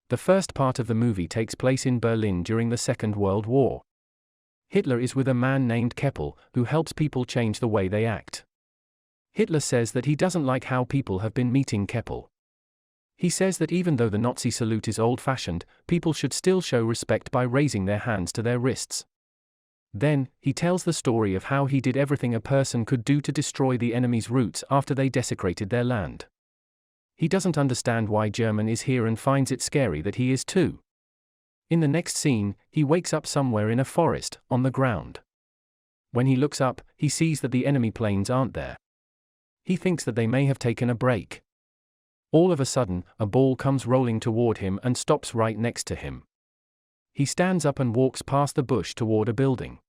The first part of the movie takes place in Berlin during the Second World War. Hitler is with a man named Keppel, who helps people change the way they act. Hitler says that he doesn't like how people have been meeting Keppel. He says that even though the Nazi salute is old-fashioned, people should still show respect by raising their hands to their wrists. Then, he tells the story of how he did everything a person could do to destroy the enemy's roots after they desecrated their land. He doesn't understand why German is here and finds it scary that he is too. In the next scene, he wakes up somewhere in a forest, on the ground. When he looks up, he sees that the enemy planes aren't there. He thinks that they may have taken a break. All of a sudden, a ball comes rolling toward him and stops right next to him. He stands up and walks past the bush toward a building.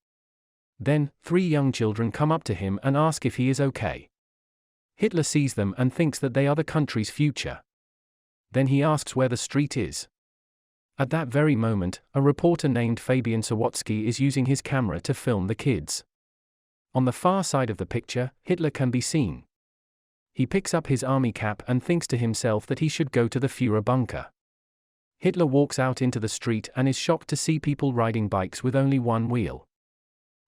Then, 3 young children come up to him and ask if he is okay. Hitler sees them and thinks that they are the country's future. Then he asks where the street is. At that very moment, a reporter named Fabian Sawatsky is using his camera to film the kids. On the far side of the picture, Hitler can be seen. He picks up his army cap and thinks to himself that he should go to the Führer bunker. Hitler walks out into the street and is shocked to see people riding bikes with only one wheel.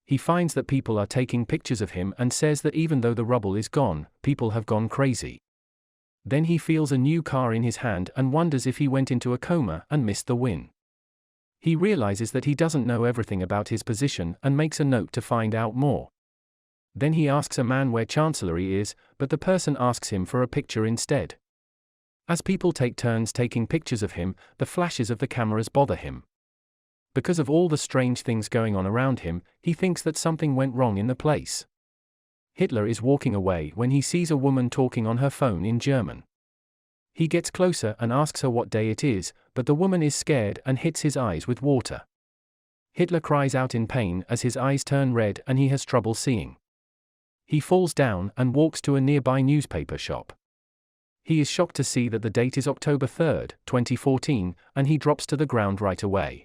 He finds that people are taking pictures of him and says that even though the rubble is gone, people have gone crazy. Then he feels a new car in his hand and wonders if he went into a coma and missed the win. He realizes that he doesn't know everything about his position and makes a note to find out more. Then he asks a man where Chancellery is, but the person asks him for a picture instead. As people take turns taking pictures of him, the flashes of the cameras bother him. Because of all the strange things going on around him, he thinks that something went wrong in the place. Hitler is walking away when he sees a woman talking on her phone in German. He gets closer and asks her what day it is, but the woman is scared and hits his eyes with water. Hitler cries out in pain as his eyes turn red and he has trouble seeing. He falls down and walks to a nearby newspaper shop. He is shocked to see that the date is October 3, 2014, and he drops to the ground right away.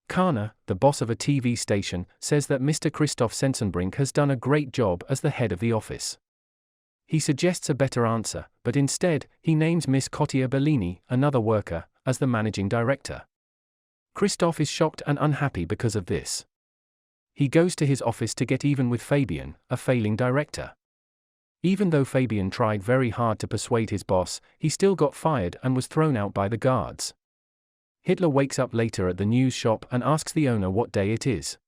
Karner, the boss of a TV station, says that Mr. Christoph Sensenbrink has done a great job as the head of the office. He suggests a better answer, but instead, he names Miss Cottia Bellini, another worker, as the managing director. Christoph is shocked and unhappy because of this. He goes to his office to get even with Fabian, a failing director. Even though Fabian tried very hard to persuade his boss, he still got fired and was thrown out by the guards. Hitler wakes up later at the news shop and asks the owner what day it is.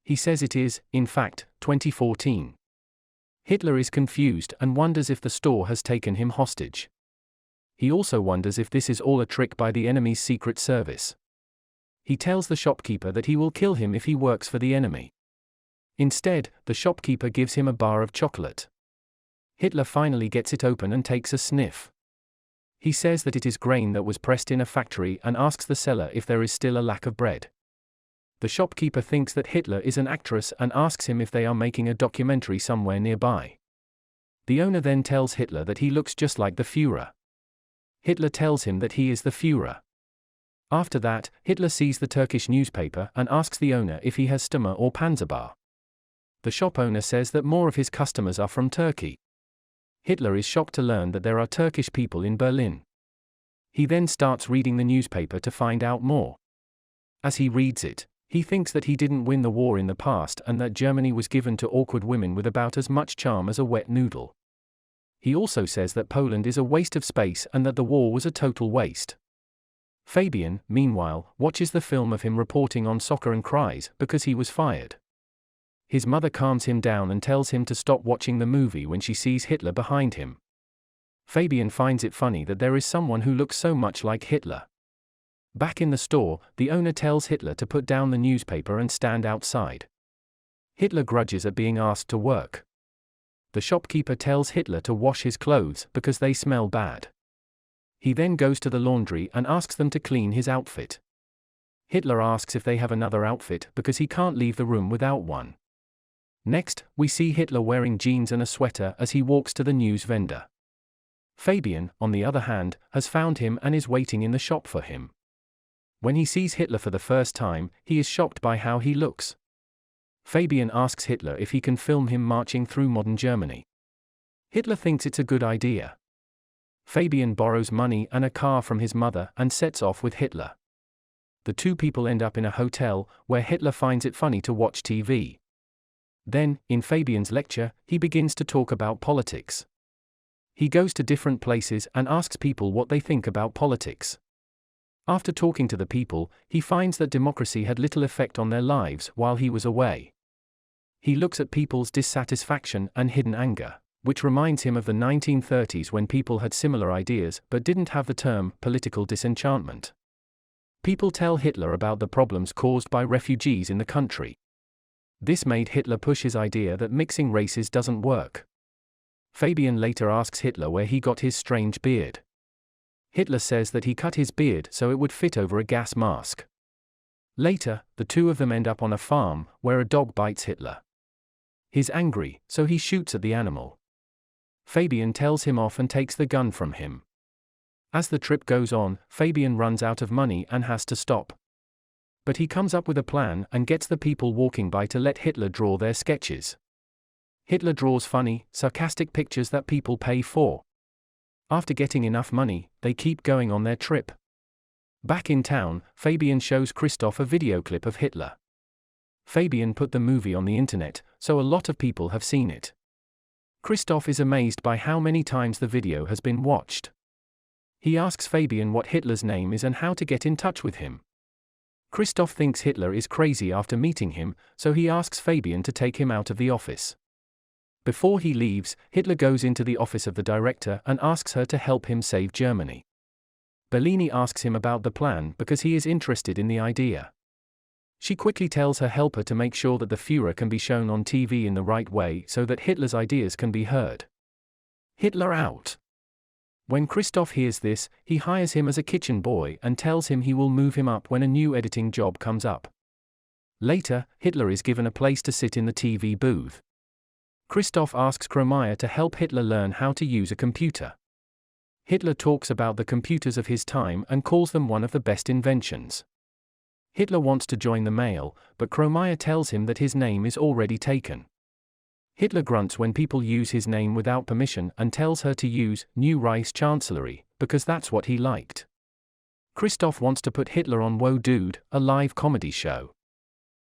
He says it is, in fact, 2014. Hitler is confused and wonders if the store has taken him hostage. He also wonders if this is all a trick by the enemy's secret service. He tells the shopkeeper that he will kill him if he works for the enemy. Instead, the shopkeeper gives him a bar of chocolate. Hitler finally gets it open and takes a sniff. He says that it is grain that was pressed in a factory and asks the seller if there is still a lack of bread. The shopkeeper thinks that Hitler is an actress and asks him if they are making a documentary somewhere nearby. The owner then tells Hitler that he looks just like the Führer. Hitler tells him that he is the Führer. After that, Hitler sees the Turkish newspaper and asks the owner if he has Stummer or Panzerbar. The shop owner says that more of his customers are from Turkey. Hitler is shocked to learn that there are Turkish people in Berlin. He then starts reading the newspaper to find out more. As he reads it, he thinks that he didn't win the war in the past and that Germany was given to awkward women with about as much charm as a wet noodle. He also says that Poland is a waste of space and that the war was a total waste. Fabian, meanwhile, watches the film of him reporting on soccer and cries because he was fired. His mother calms him down and tells him to stop watching the movie when she sees Hitler behind him. Fabian finds it funny that there is someone who looks so much like Hitler. Back in the store, the owner tells Hitler to put down the newspaper and stand outside. Hitler grudges at being asked to work. The shopkeeper tells Hitler to wash his clothes because they smell bad. He then goes to the laundry and asks them to clean his outfit. Hitler asks if they have another outfit because he can't leave the room without one. Next, we see Hitler wearing jeans and a sweater as he walks to the news vendor. Fabian, on the other hand, has found him and is waiting in the shop for him. When he sees Hitler for the first time, he is shocked by how he looks. Fabian asks Hitler if he can film him marching through modern Germany. Hitler thinks it's a good idea. Fabian borrows money and a car from his mother and sets off with Hitler. The two people end up in a hotel, where Hitler finds it funny to watch TV. Then, in Fabian's lecture, he begins to talk about politics. He goes to different places and asks people what they think about politics. After talking to the people, he finds that democracy had little effect on their lives while he was away. He looks at people's dissatisfaction and hidden anger, which reminds him of the 1930s when people had similar ideas but didn't have the term political disenchantment. People tell Hitler about the problems caused by refugees in the country. This made Hitler push his idea that mixing races doesn't work. Fabian later asks Hitler where he got his strange beard. Hitler says that he cut his beard so it would fit over a gas mask. Later, the two of them end up on a farm, where a dog bites Hitler. He's angry, so he shoots at the animal. Fabian tells him off and takes the gun from him. As the trip goes on, Fabian runs out of money and has to stop. But he comes up with a plan and gets the people walking by to let Hitler draw their sketches. Hitler draws funny, sarcastic pictures that people pay for. After getting enough money, they keep going on their trip. Back in town, Fabian shows Christoph a video clip of Hitler. Fabian put the movie on the internet, so a lot of people have seen it. Christoph is amazed by how many times the video has been watched. He asks Fabian what Hitler's name is and how to get in touch with him. Christoph thinks Hitler is crazy after meeting him, so he asks Fabian to take him out of the office. Before he leaves, Hitler goes into the office of the director and asks her to help him save Germany. Bellini asks him about the plan because he is interested in the idea. She quickly tells her helper to make sure that the Führer can be shown on TV in the right way so that Hitler's ideas can be heard. Hitler out. When Christoph hears this, he hires him as a kitchen boy and tells him he will move him up when a new editing job comes up. Later, Hitler is given a place to sit in the TV booth. Christoph asks Kromeyer to help Hitler learn how to use a computer. Hitler talks about the computers of his time and calls them one of the best inventions. Hitler wants to join the mail, but Kromeyer tells him that his name is already taken. Hitler grunts when people use his name without permission and tells her to use New Reichschancellery, because that's what he liked. Christoph wants to put Hitler on Whoa Dude, a live comedy show.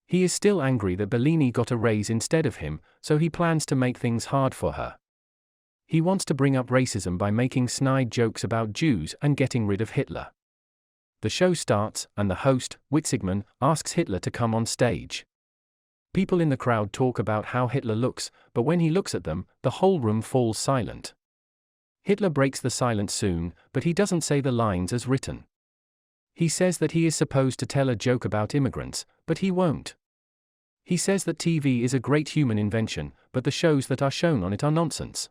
He is still angry that Bellini got a raise instead of him, so he plans to make things hard for her. He wants to bring up racism by making snide jokes about Jews and getting rid of Hitler. The show starts, and the host, Witzigmann, asks Hitler to come on stage. People in the crowd talk about how Hitler looks, but when he looks at them, the whole room falls silent. Hitler breaks the silence soon, but he doesn't say the lines as written. He says that he is supposed to tell a joke about immigrants, but he won't. He says that TV is a great human invention, but the shows that are shown on it are nonsense.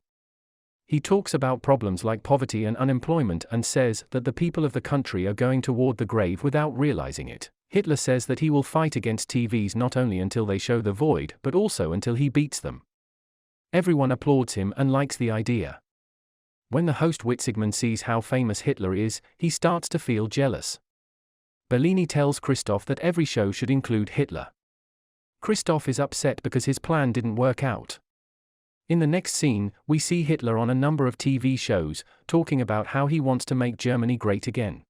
He talks about problems like poverty and unemployment and says that the people of the country are going toward the grave without realizing it. Hitler says that he will fight against TVs not only until they show the void but also until he beats them. Everyone applauds him and likes the idea. When the host Witzigmann sees how famous Hitler is, he starts to feel jealous. Bellini tells Christoph that every show should include Hitler. Christoph is upset because his plan didn't work out. In the next scene, we see Hitler on a number of TV shows, talking about how he wants to make Germany great again.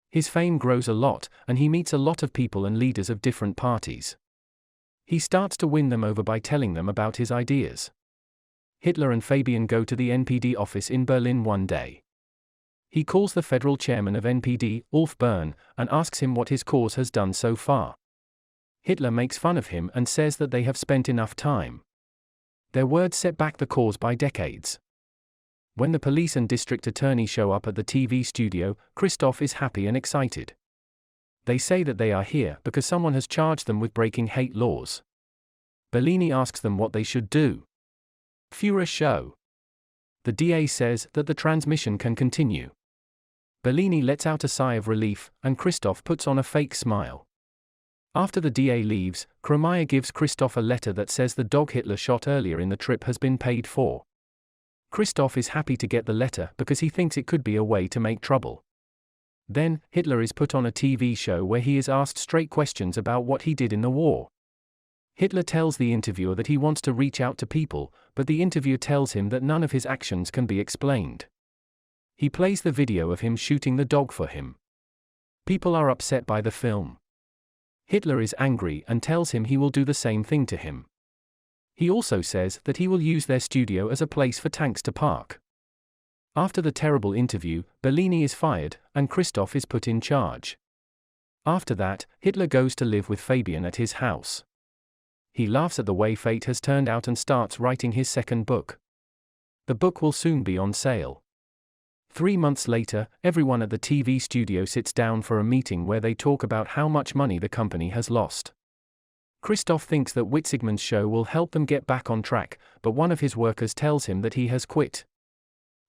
His fame grows a lot, and he meets a lot of people and leaders of different parties. He starts to win them over by telling them about his ideas. Hitler and Fabian go to the NPD office in Berlin one day. He calls the federal chairman of NPD, Ulf Bern, and asks him what his cause has done so far. Hitler makes fun of him and says that they have spent enough time. Their words set back the cause by decades. When the police and district attorney show up at the TV studio, Christoph is happy and excited. They say that they are here because someone has charged them with breaking hate laws. Bellini asks them what they should do. Führer show. The DA says that the transmission can continue. Bellini lets out a sigh of relief, and Christoph puts on a fake smile. After the DA leaves, Kromeyer gives Christoph a letter that says the dog Hitler shot earlier in the trip has been paid for. Christoph is happy to get the letter because he thinks it could be a way to make trouble. Then, Hitler is put on a TV show where he is asked straight questions about what he did in the war. Hitler tells the interviewer that he wants to reach out to people, but the interviewer tells him that none of his actions can be explained. He plays the video of him shooting the dog for him. People are upset by the film. Hitler is angry and tells him he will do the same thing to him. He also says that he will use their studio as a place for tanks to park. After the terrible interview, Bellini is fired, and Christoph is put in charge. After that, Hitler goes to live with Fabian at his house. He laughs at the way fate has turned out and starts writing his second book. The book will soon be on sale. 3 months later, everyone at the TV studio sits down for a meeting where they talk about how much money the company has lost. Christoph thinks that Witzigmann's show will help them get back on track, but one of his workers tells him that he has quit.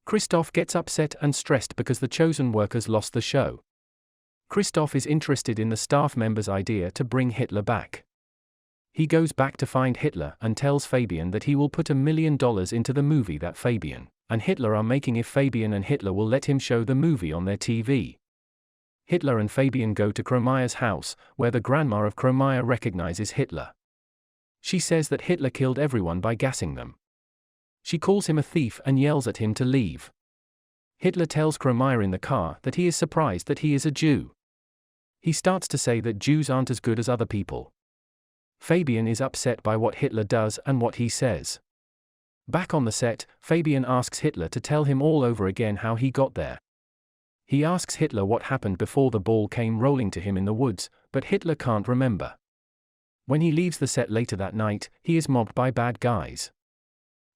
Christoph gets upset and stressed because the chosen workers lost the show. Christoph is interested in the staff member's idea to bring Hitler back. He goes back to find Hitler and tells Fabian that he will put $1 million into the movie that Fabian and Hitler are making if Fabian and Hitler will let him show the movie on their TV. Hitler and Fabian go to Kromaier's house, where the grandma of Kromaier recognizes Hitler. She says that Hitler killed everyone by gassing them. She calls him a thief and yells at him to leave. Hitler tells Kromaier in the car that he is surprised that he is a Jew. He starts to say that Jews aren't as good as other people. Fabian is upset by what Hitler does and what he says. Back on the set, Fabian asks Hitler to tell him all over again how he got there. He asks Hitler what happened before the ball came rolling to him in the woods, but Hitler can't remember. When he leaves the set later that night, he is mobbed by bad guys.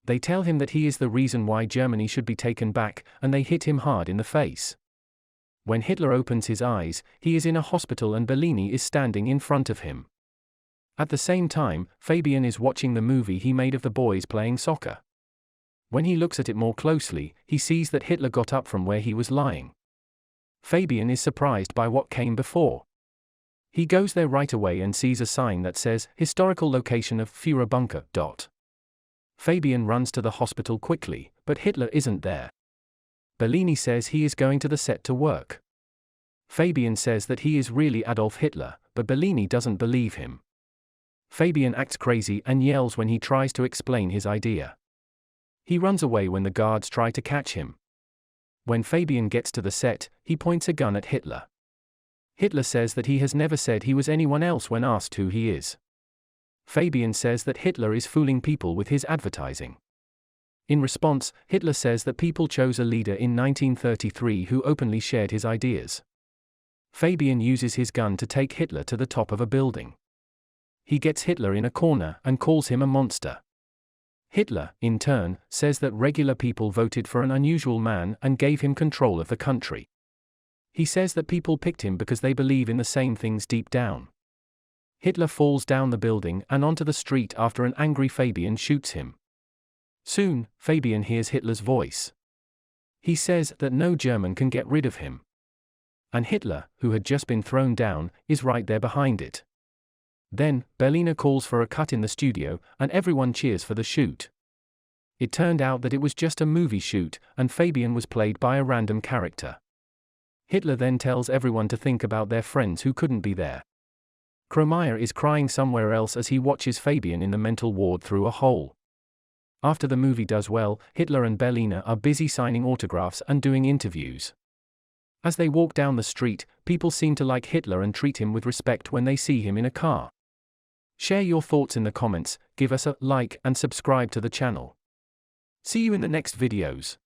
They tell him that he is the reason why Germany should be taken back, and they hit him hard in the face. When Hitler opens his eyes, he is in a hospital and Bellini is standing in front of him. At the same time, Fabian is watching the movie he made of the boys playing soccer. When he looks at it more closely, he sees that Hitler got up from where he was lying. Fabian is surprised by what came before. He goes there right away and sees a sign that says, "Historical location of Führer bunker." Fabian runs to the hospital quickly, but Hitler isn't there. Bellini says he is going to the set to work. Fabian says that he is really Adolf Hitler, but Bellini doesn't believe him. Fabian acts crazy and yells when he tries to explain his idea. He runs away when the guards try to catch him. When Fabian gets to the set, he points a gun at Hitler. Hitler says that he has never said he was anyone else when asked who he is. Fabian says that Hitler is fooling people with his advertising. In response, Hitler says that people chose a leader in 1933 who openly shared his ideas. Fabian uses his gun to take Hitler to the top of a building. He gets Hitler in a corner and calls him a monster. Hitler, in turn, says that regular people voted for an unusual man and gave him control of the country. He says that people picked him because they believe in the same things deep down. Hitler falls down the building and onto the street after an angry Fabian shoots him. Soon, Fabian hears Hitler's voice. He says that no German can get rid of him. And Hitler, who had just been thrown down, is right there behind it. Then, Bellini calls for a cut in the studio, and everyone cheers for the shoot. It turned out that it was just a movie shoot, and Fabian was played by a random character. Hitler then tells everyone to think about their friends who couldn't be there. Kromaier is crying somewhere else as he watches Fabian in the mental ward through a hole. After the movie does well, Hitler and Bellini are busy signing autographs and doing interviews. As they walk down the street, people seem to like Hitler and treat him with respect when they see him in a car. Share your thoughts in the comments, give us a like and subscribe to the channel. See you in the next videos.